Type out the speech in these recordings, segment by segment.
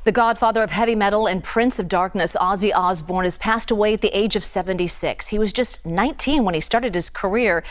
The godfather of heavy metal and Prince of Darkness, Ozzy Osbourne, has passed away at the age of 76. He was just 19 when he started his career.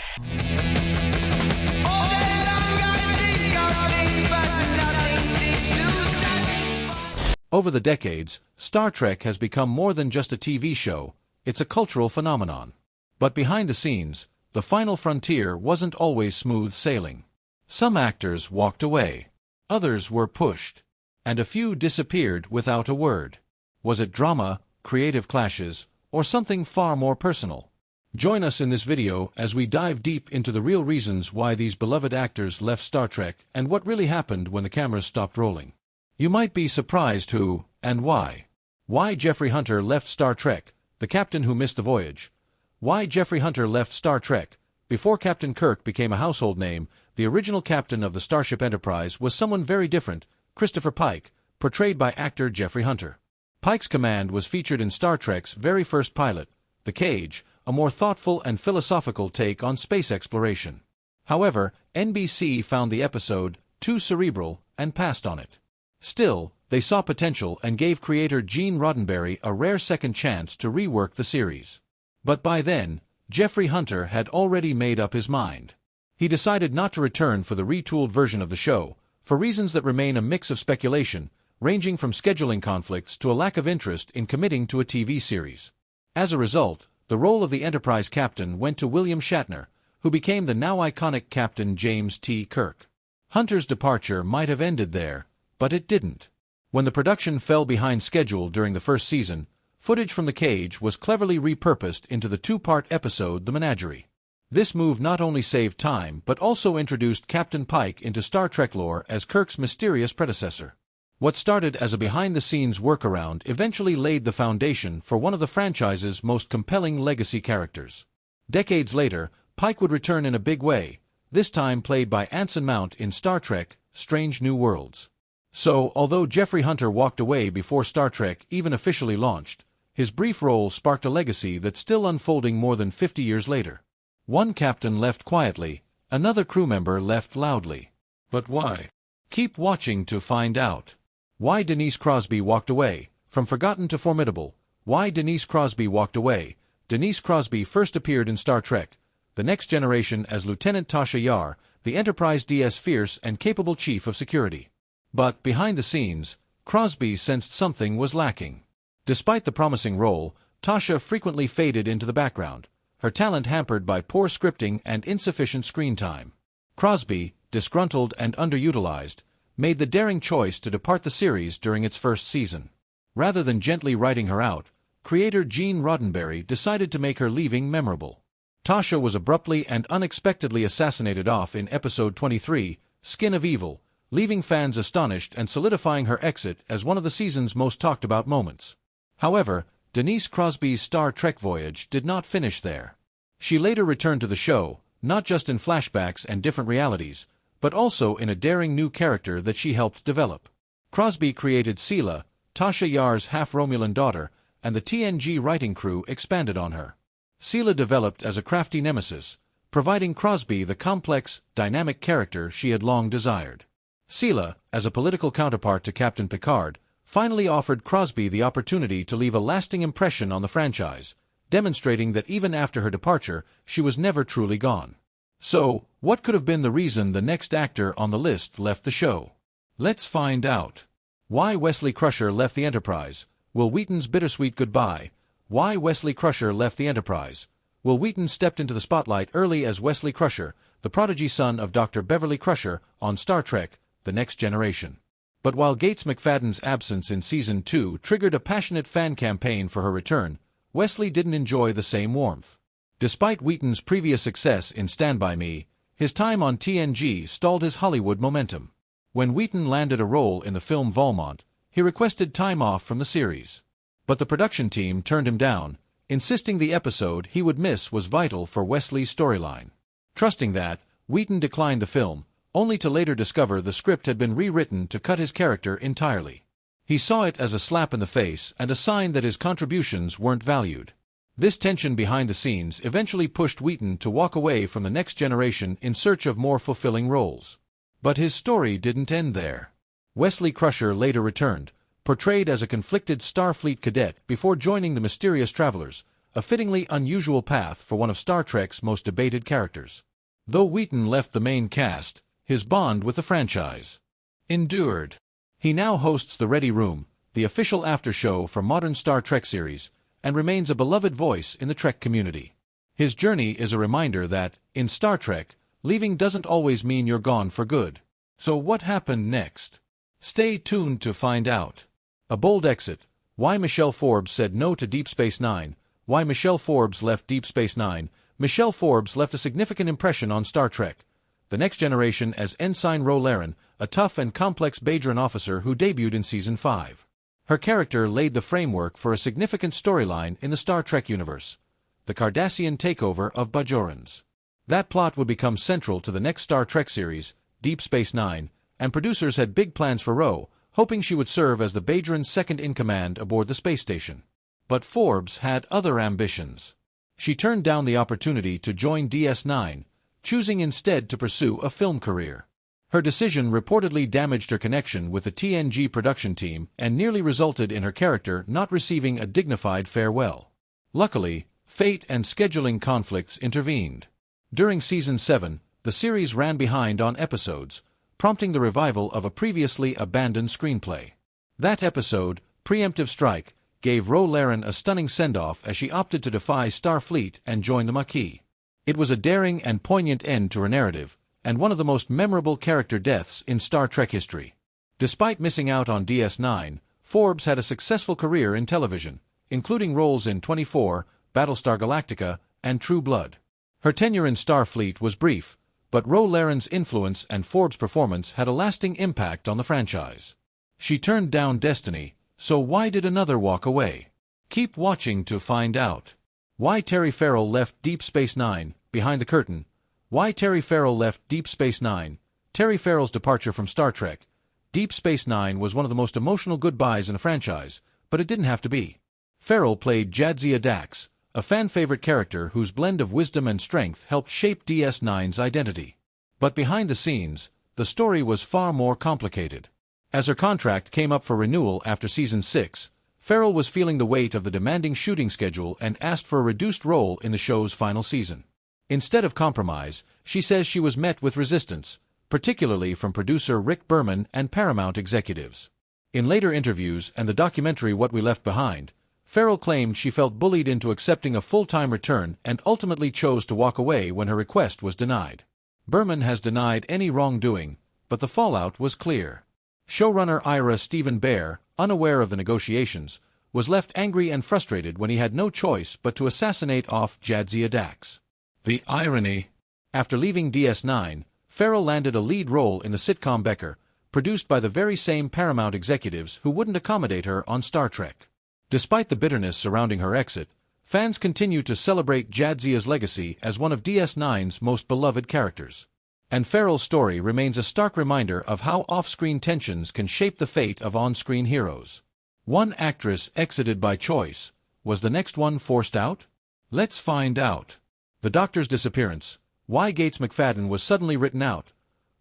Over the decades, Star Trek has become more than just a TV show, it's a cultural phenomenon. But behind the scenes, the final frontier wasn't always smooth sailing. Some actors walked away, others were pushed, and a few disappeared without a word. Was it drama, creative clashes, or something far more personal? Join us in this video as we dive deep into the real reasons why these beloved actors left Star Trek and what really happened when the cameras stopped rolling. You might be surprised who and why. Why Jeffrey Hunter left Star Trek, the captain who missed the voyage. Why Jeffrey Hunter left Star Trek. Before Captain Kirk became a household name, the original captain of the Starship Enterprise was someone very different, Christopher Pike, portrayed by actor Jeffrey Hunter. Pike's command was featured in Star Trek's very first pilot, The Cage, a more thoughtful and philosophical take on space exploration. However, NBC found the episode too cerebral and passed on it. Still, they saw potential and gave creator Gene Roddenberry a rare second chance to rework the series. But by then, Jeffrey Hunter had already made up his mind. He decided not to return for the retooled version of the show, for reasons that remain a mix of speculation, ranging from scheduling conflicts to a lack of interest in committing to a TV series. As a result, the role of the Enterprise captain went to William Shatner, who became the now iconic Captain James T. Kirk. Hunter's departure might have ended there, but it didn't. When the production fell behind schedule during the first season, footage from The Cage was cleverly repurposed into the two-part episode The Menagerie. This move not only saved time but also introduced Captain Pike into Star Trek lore as Kirk's mysterious predecessor. What started as a behind-the-scenes workaround eventually laid the foundation for one of the franchise's most compelling legacy characters. Decades later, Pike would return in a big way, this time played by Anson Mount in Star Trek: Strange New Worlds. So, although Jeffrey Hunter walked away before Star Trek even officially launched, his brief role sparked a legacy that's still unfolding more than 50 years later. One captain left quietly, another crew member left loudly. But why? Keep watching to find out. Why Denise Crosby walked away, from forgotten to formidable. Why Denise Crosby walked away. Denise Crosby first appeared in Star Trek: The Next Generation as Lieutenant Tasha Yar, the Enterprise D's fierce and capable chief of security. But behind the scenes, Crosby sensed something was lacking. Despite the promising role, Tasha frequently faded into the background, her talent hampered by poor scripting and insufficient screen time. Crosby, disgruntled and underutilized, made the daring choice to depart the series during its first season. Rather than gently writing her out, creator Gene Roddenberry decided to make her leaving memorable. Tasha was abruptly and unexpectedly assassinated off in episode 23, Skin of Evil, leaving fans astonished and solidifying her exit as one of the season's most talked-about moments. However, Denise Crosby's Star Trek voyage did not finish there. She later returned to the show, not just in flashbacks and different realities, but also in a daring new character that she helped develop. Crosby created Sela, Tasha Yar's half-Romulan daughter, and the TNG writing crew expanded on her. Sela developed as a crafty nemesis, providing Crosby the complex, dynamic character she had long desired. Sela, as a political counterpart to Captain Picard, finally offered Crosby the opportunity to leave a lasting impression on the franchise, demonstrating that even after her departure, she was never truly gone. So, what could have been the reason the next actor on the list left the show? Let's find out. Why Wesley Crusher left the Enterprise. Will Wheaton's bittersweet goodbye. Why Wesley Crusher left the Enterprise. Will Wheaton stepped into the spotlight early as Wesley Crusher, the prodigy son of Dr. Beverly Crusher, on Star Trek: The Next Generation. But while Gates McFadden's absence in Season 2 triggered a passionate fan campaign for her return, Wesley didn't enjoy the same warmth. Despite Wheaton's previous success in Stand By Me, his time on TNG stalled his Hollywood momentum. When Wheaton landed a role in the film Valmont, he requested time off from the series. But the production team turned him down, insisting the episode he would miss was vital for Wesley's storyline. Trusting that, Wheaton declined the film, only to later discover the script had been rewritten to cut his character entirely. He saw it as a slap in the face and a sign that his contributions weren't valued. This tension behind the scenes eventually pushed Wheaton to walk away from The Next Generation in search of more fulfilling roles. But his story didn't end there. Wesley Crusher later returned, portrayed as a conflicted Starfleet cadet before joining the mysterious Travelers, a fittingly unusual path for one of Star Trek's most debated characters. Though Wheaton left the main cast, his bond with the franchise endured. He now hosts the Ready Room, the official after-show for modern Star Trek series, and remains a beloved voice in the Trek community. His journey is a reminder that, in Star Trek, leaving doesn't always mean you're gone for good. So what happened next? Stay tuned to find out. A bold exit. Why Michelle Forbes said no to Deep Space Nine. Why Michelle Forbes left Deep Space Nine. Michelle Forbes left a significant impression on Star Trek: The Next Generation as Ensign Ro Laren, a tough and complex Bajoran officer who debuted in Season 5. Her character laid the framework for a significant storyline in the Star Trek universe: the Cardassian takeover of Bajorans. That plot would become central to the next Star Trek series, Deep Space Nine, and producers had big plans for Ro, hoping she would serve as the Bajoran's second-in-command aboard the space station. But Forbes had other ambitions. She turned down the opportunity to join DS9, choosing instead to pursue a film career. Her decision reportedly damaged her connection with the TNG production team and nearly resulted in her character not receiving a dignified farewell. Luckily, fate and scheduling conflicts intervened. During Season 7, the series ran behind on episodes, prompting the revival of a previously abandoned screenplay. That episode, Preemptive Strike, gave Ro Laren a stunning send-off as she opted to defy Starfleet and join the Maquis. It was a daring and poignant end to her narrative, and one of the most memorable character deaths in Star Trek history. Despite missing out on DS9, Forbes had a successful career in television, including roles in 24, Battlestar Galactica, and True Blood. Her tenure in Starfleet was brief, but Ro Laren's influence and Forbes' performance had a lasting impact on the franchise. She turned down Destiny, so why did another walk away? Keep watching to find out. Why Terry Farrell left Deep Space Nine. Behind the curtain. Why Terry Farrell left Deep Space Nine. Terry Farrell's departure from Star Trek. Deep Space Nine was one of the most emotional goodbyes in the franchise, but it didn't have to be. Farrell played Jadzia Dax, a fan-favorite character whose blend of wisdom and strength helped shape DS9's identity. But behind the scenes, the story was far more complicated. As her contract came up for renewal after Season 6, Farrell was feeling the weight of the demanding shooting schedule and asked for a reduced role in the show's final season. Instead of compromise, she says she was met with resistance, particularly from producer Rick Berman and Paramount executives. In later interviews and the documentary What We Left Behind, Farrell claimed she felt bullied into accepting a full-time return and ultimately chose to walk away when her request was denied. Berman has denied any wrongdoing, but the fallout was clear. Showrunner Ira Steven Behr, unaware of the negotiations, was left angry and frustrated when he had no choice but to assassinate off Jadzia Dax. The irony. After leaving DS9, Farrell landed a lead role in the sitcom Becker, produced by the very same Paramount executives who wouldn't accommodate her on Star Trek. Despite the bitterness surrounding her exit, fans continue to celebrate Jadzia's legacy as one of DS9's most beloved characters. And Farrell's story remains a stark reminder of how off-screen tensions can shape the fate of on-screen heroes. One actress exited by choice. Was the next one forced out? Let's find out. The Doctor's disappearance. Why Gates McFadden was suddenly written out.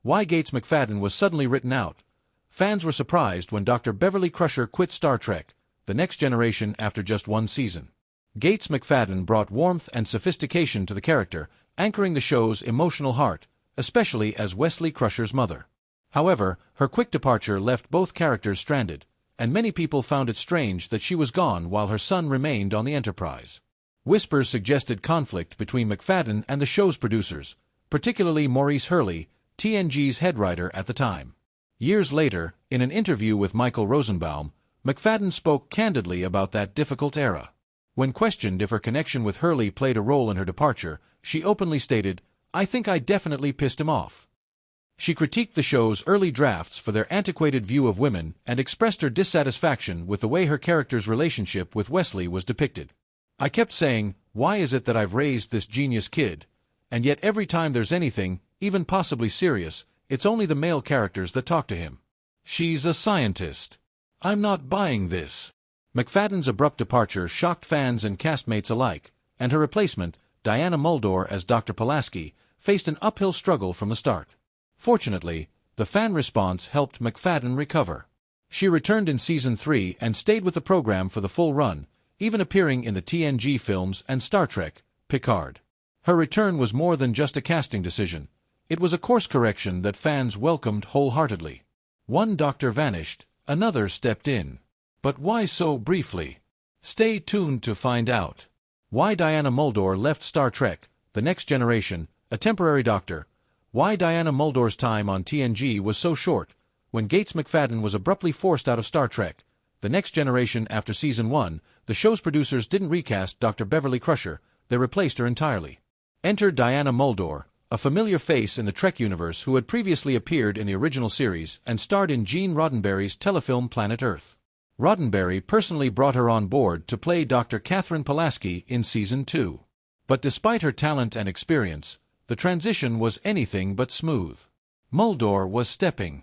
Why Gates McFadden was suddenly written out. Fans were surprised when Dr. Beverly Crusher quit Star Trek: The Next Generation after just one season. Gates McFadden brought warmth and sophistication to the character, anchoring the show's emotional heart, especially as Wesley Crusher's mother. However, her quick departure left both characters stranded, and many people found it strange that she was gone while her son remained on the Enterprise. Whispers suggested conflict between McFadden and the show's producers, particularly Maurice Hurley, TNG's head writer at the time. Years later, in an interview with Michael Rosenbaum, McFadden spoke candidly about that difficult era. When questioned if her connection with Hurley played a role in her departure, she openly stated, "I think I definitely pissed him off." She critiqued the show's early drafts for their antiquated view of women and expressed her dissatisfaction with the way her character's relationship with Wesley was depicted. "I kept saying, why is it that I've raised this genius kid? And yet every time there's anything, even possibly serious, it's only the male characters that talk to him. She's a scientist. I'm not buying this." McFadden's abrupt departure shocked fans and castmates alike, and her replacement, Diana Muldaur as Dr. Pulaski, faced an uphill struggle from the start. Fortunately, the fan response helped McFadden recover. She returned in Season 3 and stayed with the program for the full run, even appearing in the TNG films and Star Trek, Picard. Her return was more than just a casting decision. It was a course correction that fans welcomed wholeheartedly. One doctor vanished, another stepped in. But why so briefly? Stay tuned to find out. Why Diana Muldaur left Star Trek, The Next Generation, a temporary doctor. Why Diana Muldaur's time on TNG was so short, when Gates McFadden was abruptly forced out of Star Trek, The Next Generation after Season 1, the show's producers didn't recast Dr. Beverly Crusher, they replaced her entirely. Enter Diana Muldaur, a familiar face in the Trek universe who had previously appeared in the original series and starred in Gene Roddenberry's telefilm Planet Earth. Roddenberry personally brought her on board to play Dr. Catherine Pulaski in Season 2. But despite her talent and experience, the transition was anything but smooth. Muldaur was stepping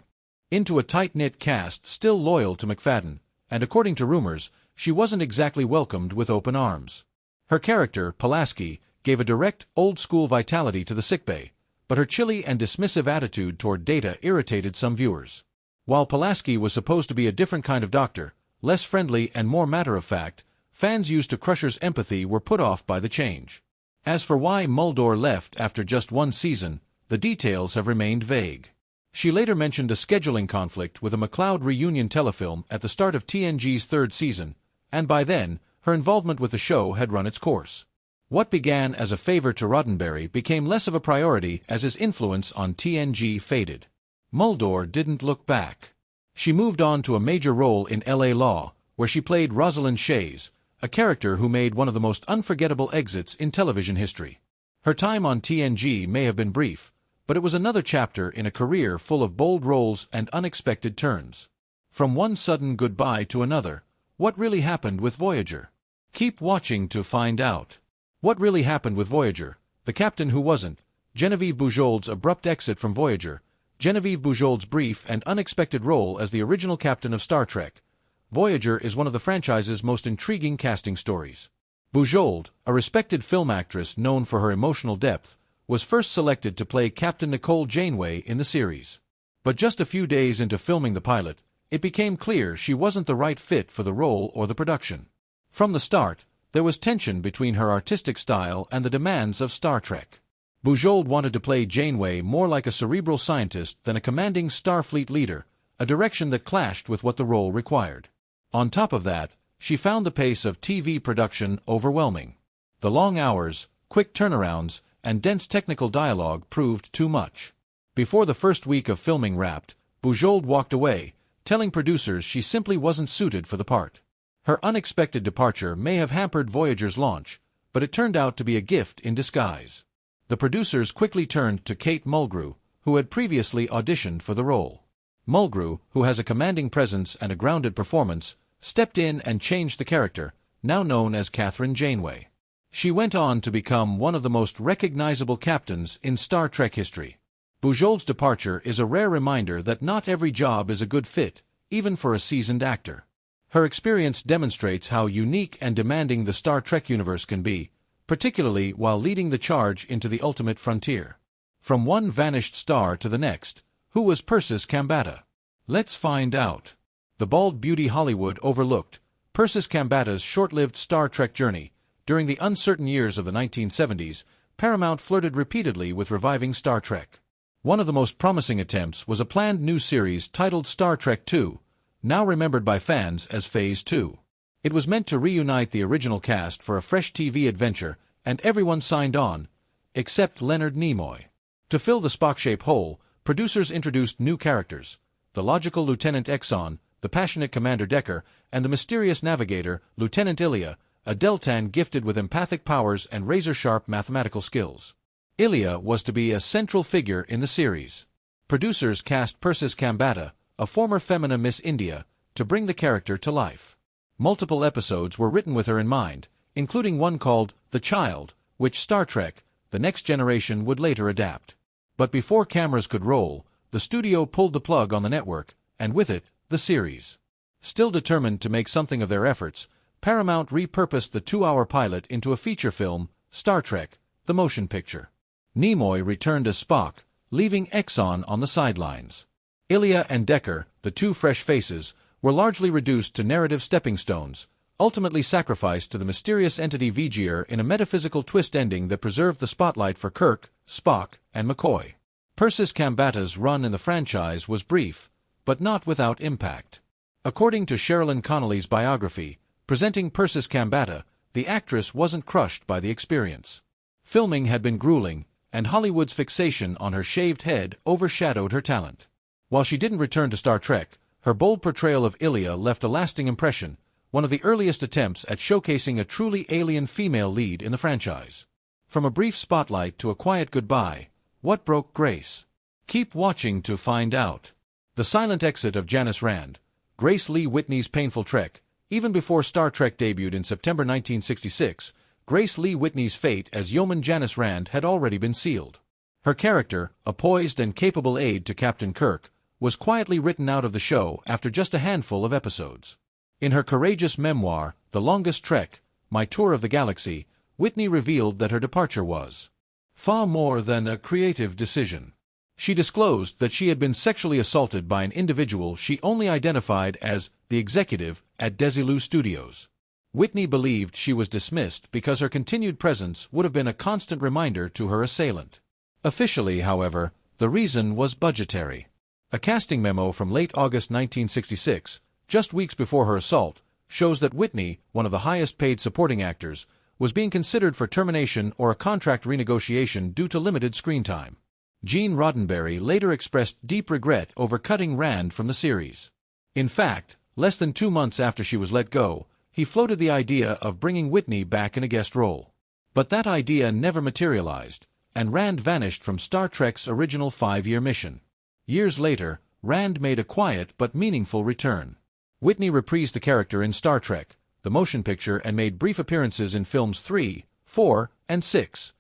into a tight-knit cast still loyal to McFadden, and according to rumors, she wasn't exactly welcomed with open arms. Her character, Pulaski, gave a direct, old-school vitality to the sickbay, but her chilly and dismissive attitude toward Data irritated some viewers. While Pulaski was supposed to be a different kind of doctor, less friendly and more matter-of-fact, fans used to Crusher's empathy were put off by the change. As for why Muldaur left after just one season, the details have remained vague. She later mentioned a scheduling conflict with a McCloud reunion telefilm at the start of TNG's third season, and by then, her involvement with the show had run its course. What began as a favor to Roddenberry became less of a priority as his influence on TNG faded. Muldaur didn't look back. She moved on to a major role in L.A. Law, where she played Rosalind Shays, a character who made one of the most unforgettable exits in television history. Her time on TNG may have been brief, but it was another chapter in a career full of bold roles and unexpected turns. From one sudden goodbye to another, what really happened with Voyager? Keep watching to find out. What really happened with Voyager, the captain who wasn't, Geneviève Bujold's abrupt exit from Voyager, Geneviève Bujold's brief and unexpected role as the original captain of Star Trek. Voyager is one of the franchise's most intriguing casting stories. Bujold, a respected film actress known for her emotional depth, was first selected to play Captain Nicole Janeway in the series. But just a few days into filming the pilot, it became clear she wasn't the right fit for the role or the production. From the start, there was tension between her artistic style and the demands of Star Trek. Bujold wanted to play Janeway more like a cerebral scientist than a commanding Starfleet leader, a direction that clashed with what the role required. On top of that, she found the pace of TV production overwhelming. The long hours, quick turnarounds, and dense technical dialogue proved too much. Before the first week of filming wrapped, Bujold walked away, telling producers she simply wasn't suited for the part. Her unexpected departure may have hampered Voyager's launch, but it turned out to be a gift in disguise. The producers quickly turned to Kate Mulgrew, who had previously auditioned for the role. Mulgrew, who has a commanding presence and a grounded performance, stepped in and changed the character, now known as Catherine Janeway. She went on to become one of the most recognizable captains in Star Trek history. Bujold's departure is a rare reminder that not every job is a good fit, even for a seasoned actor. Her experience demonstrates how unique and demanding the Star Trek universe can be, particularly while leading the charge into the ultimate frontier. From one vanished star to the next, who was Persis Khambatta? Let's find out. The bald beauty Hollywood overlooked, Persis Khambatta's short-lived Star Trek journey. During the uncertain years of the 1970s, Paramount flirted repeatedly with reviving Star Trek. One of the most promising attempts was a planned new series titled Star Trek II, now remembered by fans as Phase 2. It was meant to reunite the original cast for a fresh TV adventure, and everyone signed on, except Leonard Nimoy. To fill the Spock-shaped hole, producers introduced new characters: the logical Lieutenant Exxon, the passionate Commander Decker, and the mysterious navigator, Lieutenant Ilia, a Deltan gifted with empathic powers and razor-sharp mathematical skills. Ilia was to be a central figure in the series. Producers cast Persis Khambatta, a former Femina Miss India, to bring the character to life. Multiple episodes were written with her in mind, including one called The Child, which Star Trek, The Next Generation would later adapt. But before cameras could roll, the studio pulled the plug on the network, and with it, the series. Still determined to make something of their efforts, Paramount repurposed the 2-hour pilot into a feature film, Star Trek, the motion picture. Nimoy returned as Spock, leaving Exxon on the sidelines. Ilia and Decker, the two fresh faces, were largely reduced to narrative stepping stones, ultimately sacrificed to the mysterious entity Vigier in a metaphysical twist ending that preserved the spotlight for Kirk, Spock, and McCoy. Persis Khambatta's run in the franchise was brief, but not without impact. According to Sherilyn Connolly's biography, presenting Persis Khambatta, the actress wasn't crushed by the experience. Filming had been grueling, and Hollywood's fixation on her shaved head overshadowed her talent. While she didn't return to Star Trek, her bold portrayal of Ilia left a lasting impression, one of the earliest attempts at showcasing a truly alien female lead in the franchise. From a brief spotlight to a quiet goodbye, what broke Grace? Keep watching to find out. The silent exit of Janice Rand, Grace Lee Whitney's painful trek. Even before Star Trek debuted in September 1966, Grace Lee Whitney's fate as Yeoman Janice Rand had already been sealed. Her character, a poised and capable aide to Captain Kirk, was quietly written out of the show after just a handful of episodes. In her courageous memoir, The Longest Trek, My Tour of the Galaxy, Whitney revealed that her departure was far more than a creative decision. She disclosed that she had been sexually assaulted by an individual she only identified as the executive at Desilu Studios. Whitney believed she was dismissed because her continued presence would have been a constant reminder to her assailant. Officially, however, the reason was budgetary. A casting memo from late August 1966, just weeks before her assault, shows that Whitney, one of the highest-paid supporting actors, was being considered for termination or a contract renegotiation due to limited screen time. Gene Roddenberry later expressed deep regret over cutting Rand from the series. In fact, less than 2 months after she was let go, he floated the idea of bringing Whitney back in a guest role. But that idea never materialized, and Rand vanished from Star Trek's original 5-year mission. Years later, Rand made a quiet but meaningful return. Whitney reprised the character in Star Trek, the motion picture, and made brief appearances in films 3, 4, and 6.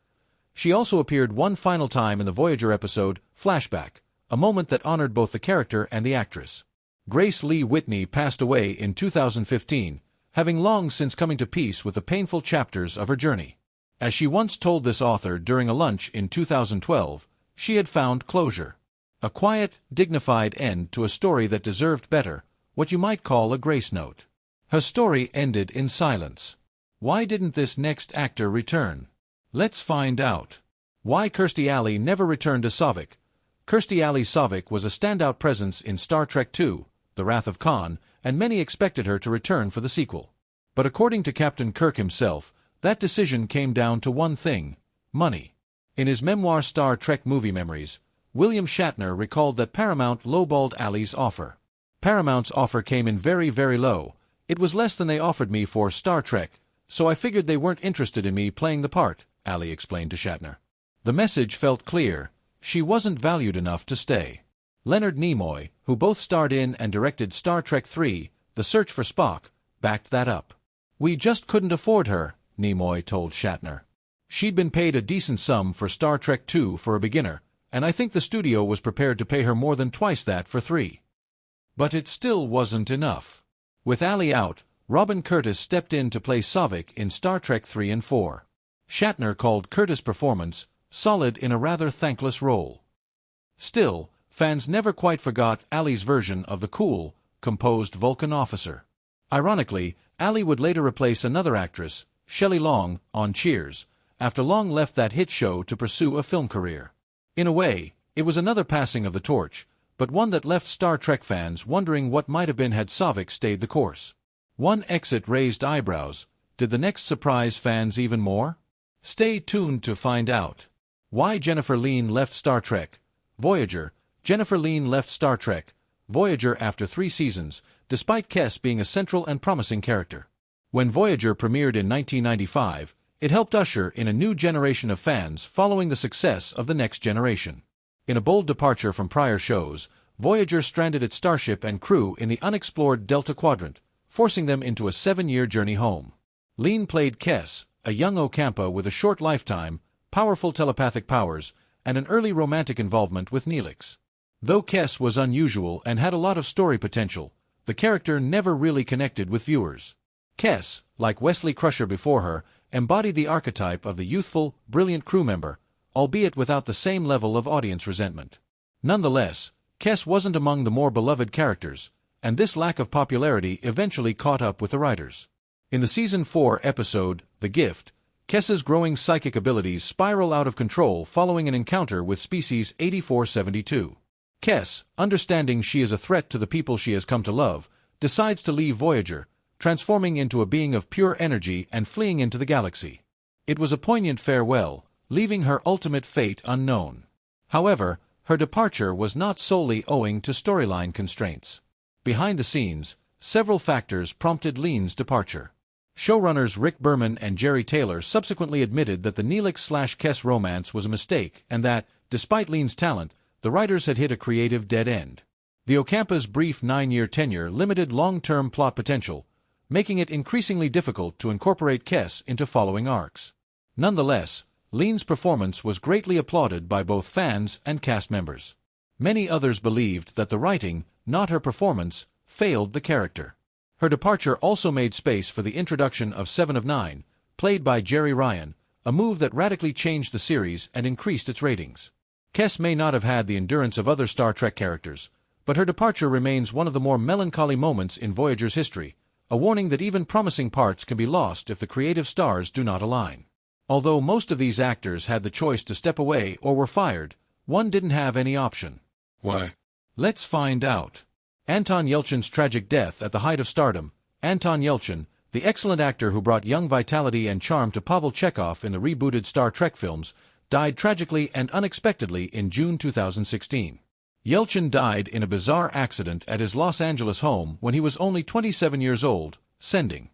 She also appeared one final time in the Voyager episode, Flashback, a moment that honored both the character and the actress. Grace Lee Whitney passed away in 2015, having long since coming to peace with the painful chapters of her journey. As she once told this author during a lunch in 2012, she had found closure. A quiet, dignified end to a story that deserved better, what you might call a grace note. Her story ended in silence. Why didn't this next actor return? Let's find out. Why Kirstie Alley never returned to Sovic. Kirstie Alley Sovic was a standout presence in Star Trek II, The Wrath of Khan, and many expected her to return for the sequel. But according to Captain Kirk himself, that decision came down to one thing: money. In his memoir Star Trek Movie Memories, William Shatner recalled that Paramount lowballed Alley's offer. Paramount's offer came in very, very low. It was less than they offered me for Star Trek, so I figured they weren't interested in me playing the part, Alley explained to Shatner. The message felt clear: she wasn't valued enough to stay. Leonard Nimoy, who both starred in and directed Star Trek III, The Search for Spock, backed that up. "We just couldn't afford her," Nimoy told Shatner. "She'd been paid a decent sum for Star Trek II for a beginner, and I think the studio was prepared to pay her more than twice that for III. But it still wasn't enough." With Alley out, Robin Curtis stepped in to play Sovic in Star Trek III and IV. Shatner called Curtis' performance solid in a rather thankless role. Still, fans never quite forgot Alley's version of the cool, composed Vulcan officer. Ironically, Alley would later replace another actress, Shelley Long, on Cheers, after Long left that hit show to pursue a film career. In a way, it was another passing of the torch, but one that left Star Trek fans wondering what might have been had Sovic stayed the course. One exit raised eyebrows. Did the next surprise fans even more? Stay tuned to find out. Why Jennifer Lien left Star Trek. Voyager. Jennifer Lien left Star Trek, Voyager after 3 seasons, despite Kes being a central and promising character. When Voyager premiered in 1995, it helped usher in a new generation of fans following the success of The Next Generation. In a bold departure from prior shows, Voyager stranded its starship and crew in the unexplored Delta Quadrant, forcing them into a 7-year journey home. Lien played Kes, a young Ocampa with a short lifetime, powerful telepathic powers, and an early romantic involvement with Neelix. Though Kes was unusual and had a lot of story potential, the character never really connected with viewers. Kes, like Wesley Crusher before her, embodied the archetype of the youthful, brilliant crew member, albeit without the same level of audience resentment. Nonetheless, Kes wasn't among the more beloved characters, and this lack of popularity eventually caught up with the writers. In the Season 4 episode, The Gift, Kes's growing psychic abilities spiral out of control following an encounter with species 8472. Kes, understanding she is a threat to the people she has come to love, decides to leave Voyager, transforming into a being of pure energy and fleeing into the galaxy. It was a poignant farewell, leaving her ultimate fate unknown. However, her departure was not solely owing to storyline constraints. Behind the scenes, several factors prompted Lien's departure. Showrunners Rick Berman and Jerry Taylor subsequently admitted that the Neelix/Kes romance was a mistake and that, despite Lien's talent, the writers had hit a creative dead end. The Ocampa's brief 9-year tenure limited long-term plot potential, making it increasingly difficult to incorporate Kes into following arcs. Nonetheless, Lien's performance was greatly applauded by both fans and cast members. Many others believed that the writing, not her performance, failed the character. Her departure also made space for the introduction of Seven of Nine, played by Jerry Ryan, a move that radically changed the series and increased its ratings. Kes may not have had the endurance of other Star Trek characters, but her departure remains one of the more melancholy moments in Voyager's history, a warning that even promising parts can be lost if the creative stars do not align. Although most of these actors had the choice to step away or were fired, one didn't have any option. Why? Let's find out. Anton Yelchin's tragic death at the height of stardom. Anton Yelchin, the excellent actor who brought young vitality and charm to Pavel Chekhov in the rebooted Star Trek films, died tragically and unexpectedly in June 2016. Yelchin died in a bizarre accident at his Los Angeles home when he was only 27 years old, sending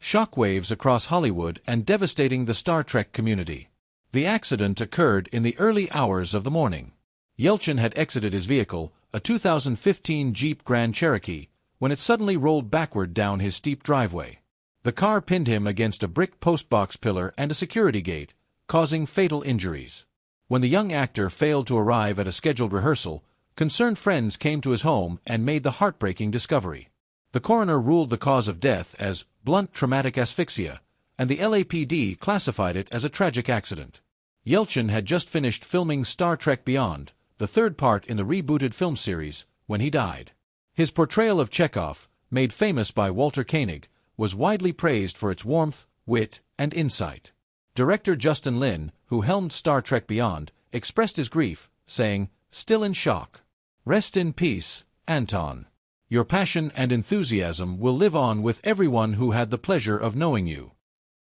shockwaves across Hollywood and devastating the Star Trek community. The accident occurred in the early hours of the morning. Yelchin had exited his vehicle, a 2015 Jeep Grand Cherokee, when it suddenly rolled backward down his steep driveway. The car pinned him against a brick postbox pillar and a security gate, causing fatal injuries. When the young actor failed to arrive at a scheduled rehearsal, concerned friends came to his home and made the heartbreaking discovery. The coroner ruled the cause of death as blunt traumatic asphyxia, and the LAPD classified it as a tragic accident. Yelchin had just finished filming Star Trek Beyond, the third part in the rebooted film series, when he died. His portrayal of Chekhov, made famous by Walter Koenig, was widely praised for its warmth, wit, and insight. Director Justin Lin, who helmed Star Trek Beyond, expressed his grief, saying, "Still in shock. Rest in peace, Anton. Your passion and enthusiasm will live on with everyone who had the pleasure of knowing you."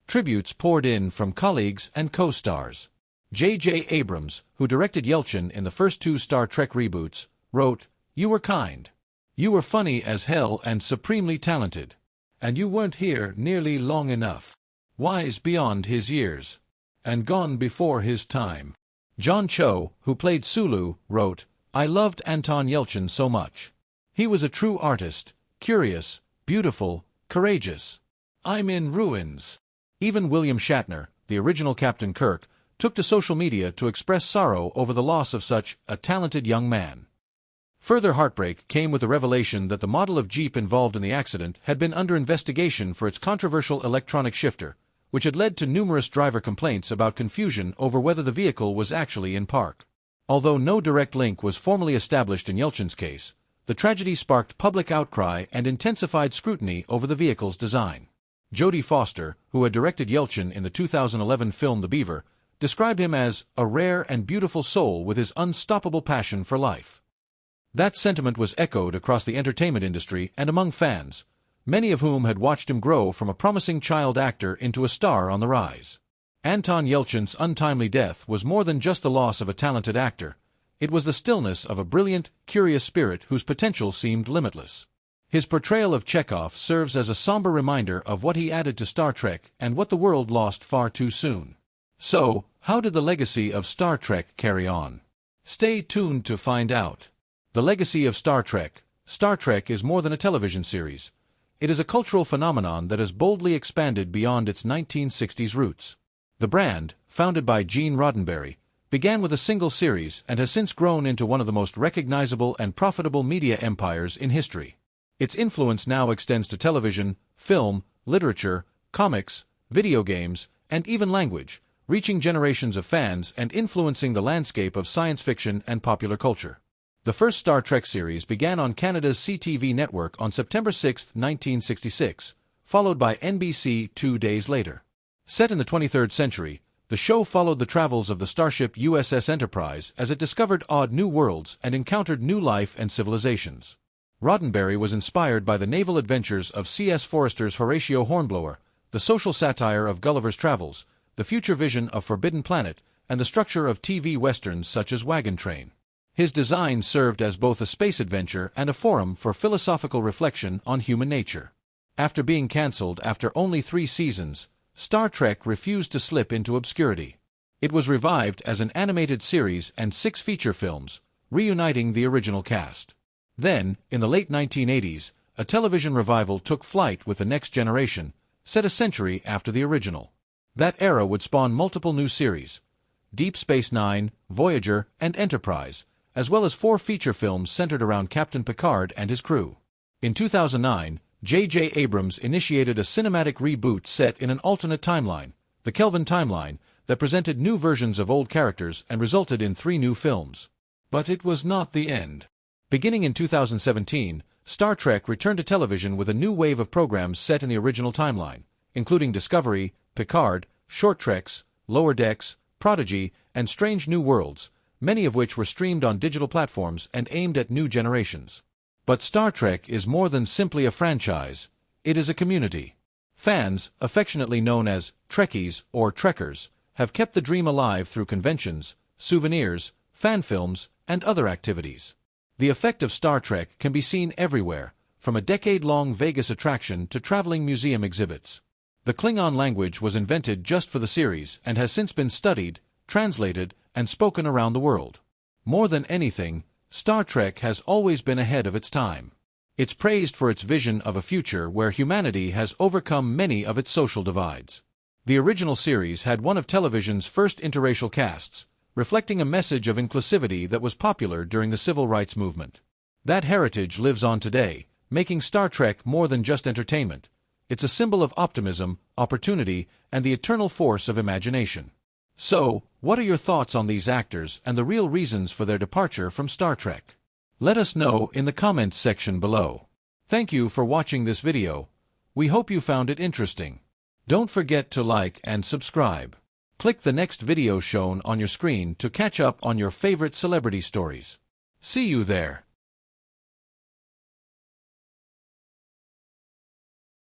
Tributes poured in from colleagues and co-stars. J.J. Abrams, who directed Yelchin in the first 2 Star Trek reboots, wrote, "You were kind. You were funny as hell and supremely talented. And you weren't here nearly long enough. Wise beyond his years. And gone before his time." John Cho, who played Sulu, wrote, "I loved Anton Yelchin so much. He was a true artist, curious, beautiful, courageous. I'm in ruins." Even William Shatner, the original Captain Kirk, took to social media to express sorrow over the loss of such a talented young man. Further heartbreak came with the revelation that the model of Jeep involved in the accident had been under investigation for its controversial electronic shifter, which had led to numerous driver complaints about confusion over whether the vehicle was actually in park. Although no direct link was formally established in Yelchin's case, the tragedy sparked public outcry and intensified scrutiny over the vehicle's design. Jodie Foster, who had directed Yelchin in the 2011 film The Beaver, described him as a rare and beautiful soul with his unstoppable passion for life. That sentiment was echoed across the entertainment industry and among fans, many of whom had watched him grow from a promising child actor into a star on the rise. Anton Yelchin's untimely death was more than just the loss of a talented actor. It was the stillness of a brilliant, curious spirit whose potential seemed limitless. His portrayal of Chekhov serves as a somber reminder of what he added to Star Trek and what the world lost far too soon. So, how did the legacy of Star Trek carry on? Stay tuned to find out. The legacy of Star Trek. Star Trek is more than a television series. It is a cultural phenomenon that has boldly expanded beyond its 1960s roots. The brand, founded by Gene Roddenberry, began with a single series and has since grown into one of the most recognizable and profitable media empires in history. Its influence now extends to television, film, literature, comics, video games, and even language, reaching generations of fans and influencing the landscape of science fiction and popular culture. The first Star Trek series began on Canada's CTV network on September 6, 1966, followed by NBC 2 days later. Set in the 23rd century, the show followed the travels of the starship USS Enterprise as it discovered odd new worlds and encountered new life and civilizations. Roddenberry was inspired by the naval adventures of C.S. Forester's Horatio Hornblower, the social satire of Gulliver's Travels, the future vision of Forbidden Planet, and the structure of TV westerns such as Wagon Train. His design served as both a space adventure and a forum for philosophical reflection on human nature. After being cancelled after only 3 seasons, Star Trek refused to slip into obscurity. It was revived as an animated series and 6 feature films, reuniting the original cast. Then, in the late 1980s, a television revival took flight with The Next Generation, set a century after the original. That era would spawn multiple new series: Deep Space Nine, Voyager, and Enterprise, as well as 4 feature films centered around Captain Picard and his crew. In 2009, J.J. Abrams initiated a cinematic reboot set in an alternate timeline, the Kelvin timeline, that presented new versions of old characters and resulted in 3 new films. But it was not the end. Beginning in 2017, Star Trek returned to television with a new wave of programs set in the original timeline, including Discovery, Picard, Short Treks, Lower Decks, Prodigy, and Strange New Worlds, many of which were streamed on digital platforms and aimed at new generations. But Star Trek is more than simply a franchise, it is a community. Fans, affectionately known as Trekkies or Trekkers, have kept the dream alive through conventions, souvenirs, fan films, and other activities. The effect of Star Trek can be seen everywhere, from a decade-long Vegas attraction to traveling museum exhibits. The Klingon language was invented just for the series and has since been studied, translated, and spoken around the world. More than anything, Star Trek has always been ahead of its time. It's praised for its vision of a future where humanity has overcome many of its social divides. The original series had one of television's first interracial casts, reflecting a message of inclusivity that was popular during the civil rights movement. That heritage lives on today, making Star Trek more than just entertainment. It's a symbol of optimism, opportunity, and the eternal force of imagination. So, what are your thoughts on these actors and the real reasons for their departure from Star Trek? Let us know in the comments section below. Thank you for watching this video. We hope you found it interesting. Don't forget to like and subscribe. Click the next video shown on your screen to catch up on your favorite celebrity stories. See you there.